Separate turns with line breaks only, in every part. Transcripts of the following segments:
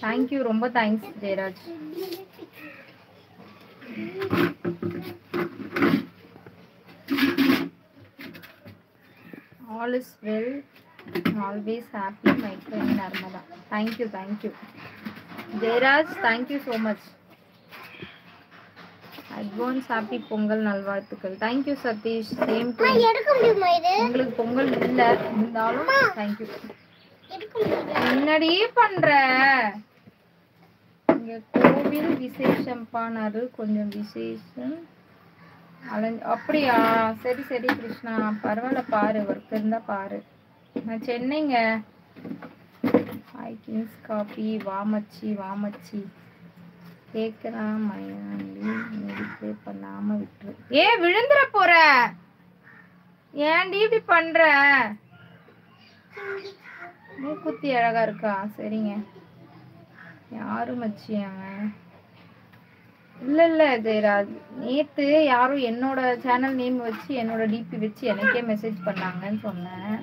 Thank you, ரொம்ப thanks Jayaraj. All is well, always happy, my friend Narmada. Thank you Jayaraj, thank you so much. Advance happy Pongal நல்வாழ்த்துக்கள். Thank you Sathish, same to. உங்களுக்கு பொங்கல் இல்லை இருந்தாலும் thank you. என்னடி பண்ற? இங்க கோவில் விசேஷம்பானாரு, கொஞ்சம் விசேஷம் அப்படியா? சரி சரி கிருஷ்ணா, பரவாயில்ல, பாரு, ஒர்க் இருந்தா பாரு. நான் சென்னைங்க. ஐ கிங்ஸ் காபி. வாமச்சி வாமச்சி கேட்கலாம், மெடிப்ளே பண்ணாம விட்டுரு. ஏ விழுந்துற போற, ஏன்டி இப்படி பண்ற? மூக்குத்தி அழகா இருக்கா? சரிங்க. யாரு மச்சி அவன்? இல்ல ஜெயராஜ், நேத்து யாரும் என்னோட சேனல் நேம் வச்சு என்னோட டிபி வச்சு எனக்கே மெசேஜ் பண்ணாங்கன்னு சொன்னேன்.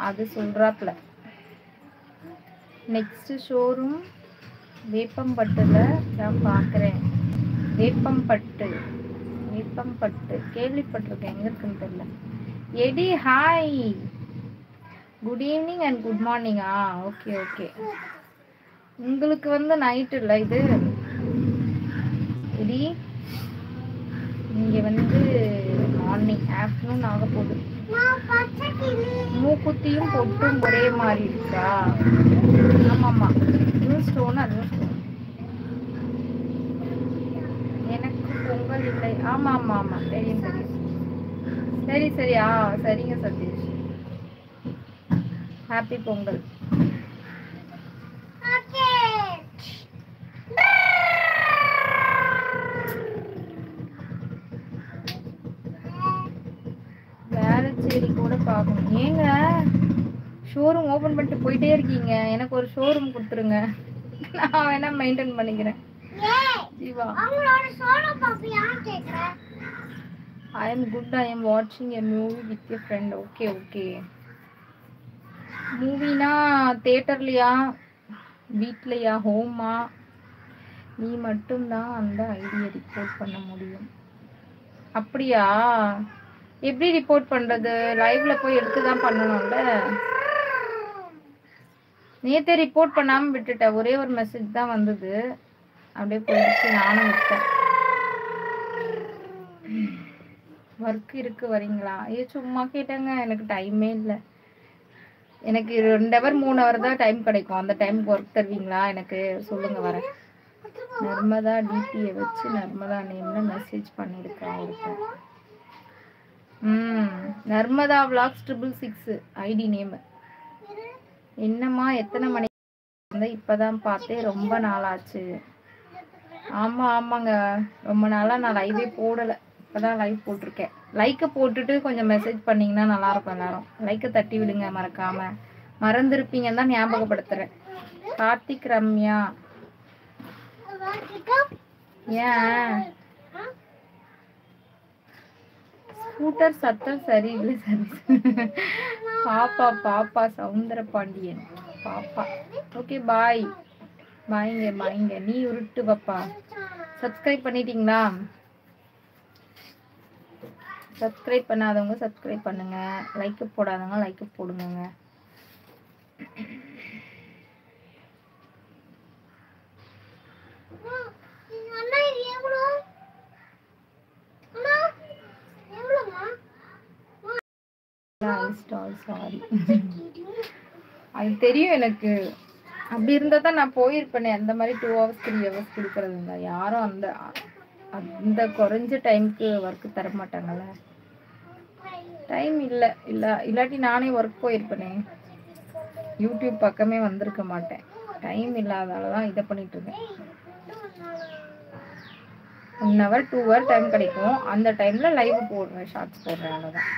அது சொல்றாப்ல. நெக்ஸ்ட் ஷோரூம் வேப்பம்பட்டுல நான் பாக்குறேன். வேப்பம்பட்டு கேள்விப்பட்டிருக்கேன், எங்க இருக்குன்னு தெரியல. எடி ஹாய், குட் ஈவினிங் அண்ட் குட் மார்னிங்கா? Okay okay. உங்களுக்கு வந்து நைட் இல்லை இது. எடி இங்க வந்து மார்னிங், ஆஃப்டர்நூன் ஆக போகுது. மூக்குத்தியும் பொட்டும் ஒரே மாதிரி இருக்கா? ஆமாம்மா, இதுவும் ஸ்டோன் அதுவும் ஸ்டோன். எனக்கு பொங்கல் இல்லை. ஆமா ஆமா ஆமா, தெரியும் தெரியும். சரி சரியா, சரிங்க சதீஷ், ஹாப்பி பொங்கல். வேளச்சேரி கூட பார்க்கணும். ஏங்க ஷோரூம் ஓபன் பண்ணிட்டு போயிட்டே இருக்கீங்க? எனக்கு ஒரு ஷோரூம் கொடுத்துருங்க, நான் வேணா மெயின்டைன் பண்ணிக்கிறேன். Jeeva, I am good. I am watching a movie with a friend. Okay okay. மூவினா தியேட்டர்லையா, வீட்லையா, ஹோமா? நீ மட்டும்தான் அந்த ஐடியை ரிப்போர்ட் பண்ண முடியும். அப்படியா? எப்படி ரிப்போர்ட் பண்றது? லைவ்ல போய் எடுத்துதான் பண்ணணும்ல. நேத்தே ரிப்போர்ட் பண்ணாம விட்டுட்டேன், ஒரே ஒரு மெசேஜ் தான் வந்தது, அப்படியே போயிடுச்சு, நானும் விட்டேன். ஒர்க் இருக்கு, வரீங்களா? ஐயோ சும்மா கேட்டேங்க, எனக்கு டைமே இல்லை. எனக்கு 2 hour 3 hour தான் டைம் கிடைக்கும். அந்த டைமுக்கு ஒர்க் தருவீங்களா எனக்கு? சொல்லுங்க, வரேன். நர்மதா டிபியை வச்சு நர்மதா நேம்ல மெசேஜ் பண்ணியிருக்கேன் ஒருத்தன். Narmada vlogs 666 ID name. என்னம்மா எத்தனை மணி? இப்பதான் பார்த்தேன், ரொம்ப நாளாச்சு. ஆமா ஆமாங்க, ரொம்ப நாளா நான் லைவே போடலை, இப்பதான் லைவ் போட்டிருக்கேன். லைக்கை போட்டுட்டு கொஞ்சம் மெசேஜ் பண்ணீங்கன்னா நல்லா இருக்கும். எல்லாரும் லைக்கை தட்டி விடுங்க, மறக்காம. மறந்துருப்பீங்கன்னு தான் ஞாபகப்படுத்துறேன். கார்த்திக் ரம்யா, ஏன் ஸ்கூட்டர் சத்தம் சரியில்லை சரி. பாப்பா சவுந்தர பாண்டியன் பாப்பா. ஓகே பாய் பாய்ங்க. நீ உருட்டு பாப்பா. சப்ஸ்கிரைப் பண்ணிட்டீங்களா? சப்ஸ்கிரைப் பண்ணாதவங்க சப்ஸ்கிரைப் பண்ணுங்க, லைக் போடாதவங்க லைக் போடுங்க. சாரி, அது தெரியும் எனக்கு. அப்படி இருந்தா தான் நான் போயிருப்பேனே. அந்த மாதிரி 2 hours 3 hours கொடுக்கறது இல்லை யாரும். அந்த குறைஞ்ச டைமுக்கு ஒர்க் தர மாட்டாங்கல்ல. டைம் இல்லாட்டி நானே ஒர்க் போயிருப்பேனே, யூடியூப் பக்கமே வந்திருக்க மாட்டேன். டைம் இல்லாதால தான் இதை பண்ணிட்டு இருக்கேன். 1 hour 2 hour டைம் கிடைக்கும், அந்த டைம்ல லைவ் போடுறேன், ஷார்ட்ஸ் போடுறேன், அவ்வளோதான்.